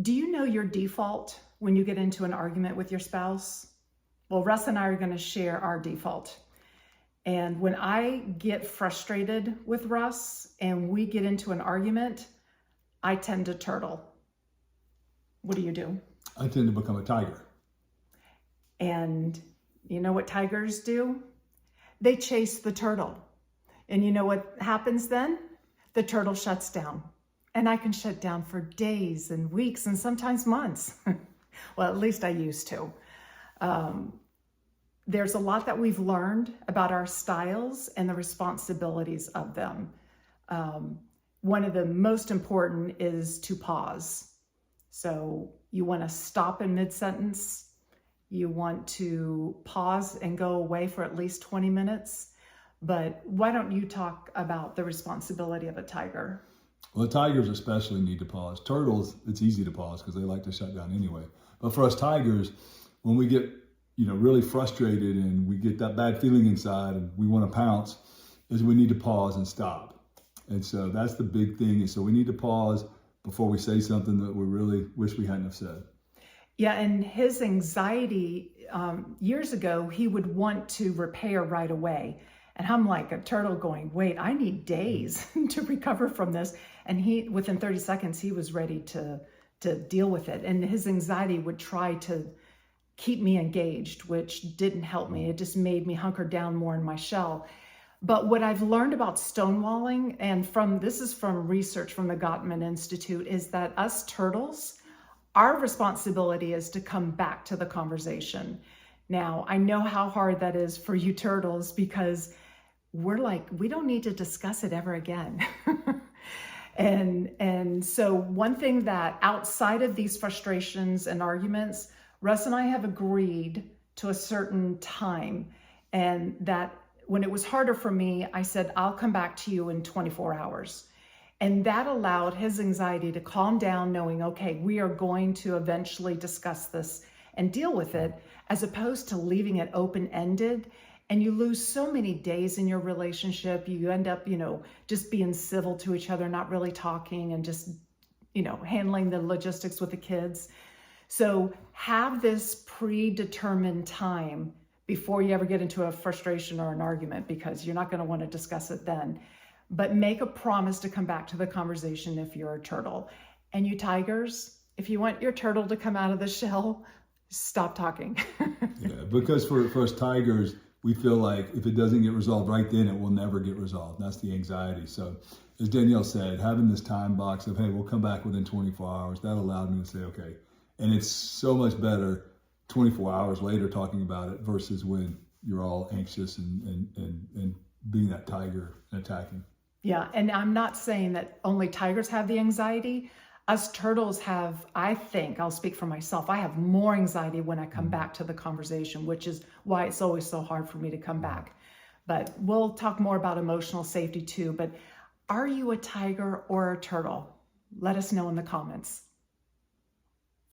Do you know your default when you get into an argument with your spouse? Well, Russ and I are going to share our default. And when I get frustrated with Russ and we get into an argument, I tend to turtle. What do you do? I tend to become a tiger. And you know what tigers do? They chase the turtle. And you know what happens then? The turtle shuts down. And I can shut down for days and weeks and sometimes months. Well, at least I used to. There's a lot that we've learned about our styles and the responsibilities of them. One of the most important is to pause. So you want to stop in mid-sentence. You want to pause and go away for at least 20 minutes. But why don't you talk about the responsibility of a tiger? Well, the tigers especially need to pause. Turtles, it's easy to pause because they like to shut down anyway. But for us tigers, when we get really frustrated and we get that bad feeling inside and we want to pounce, is we need to pause and stop. And so that's the big thing. And so we need to pause before we say something that we really wish we hadn't have said. Yeah, and his anxiety, years ago, he would want to repair right away. And I'm like a turtle going, wait, I need days to recover from this. And he, within 30 seconds, he was ready to deal with it. And his anxiety would try to keep me engaged, which didn't help me. It just made me hunker down more in my shell. But what I've learned about stonewalling, and this is from research from the Gottman Institute, is that us turtles, our responsibility is to come back to the conversation. Now, I know how hard that is for you turtles because we're like, we don't need to discuss it ever again. And so one thing that outside of these frustrations and arguments, Russ and I have agreed to a certain time, and that when it was harder for me, I said, I'll come back to you in 24 hours. And that allowed his anxiety to calm down, knowing, okay, we are going to eventually discuss this and deal with it, as opposed to leaving it open-ended. And you lose so many days in your relationship. You end up, just being civil to each other, not really talking, and just, handling the logistics with the kids. So have this predetermined time before you ever get into a frustration or an argument, because you're not going to want to discuss it then. But make a promise to come back to the conversation if you're a turtle. And you tigers, if you want your turtle to come out of the shell, stop talking. Yeah, because for us tigers, we feel like if it doesn't get resolved right then, it will never get resolved. That's the anxiety. So as Danielle said, having this time box of, hey, we'll come back within 24 hours, that allowed me to say, okay. And it's so much better 24 hours later talking about it versus when you're all anxious and being that tiger and attacking. Yeah, and I'm not saying that only tigers have the anxiety. Us turtles have, I think, I'll speak for myself, I have more anxiety when I come back to the conversation, which is why it's always so hard for me to come back. But we'll talk more about emotional safety too. But are you a tiger or a turtle? Let us know in the comments.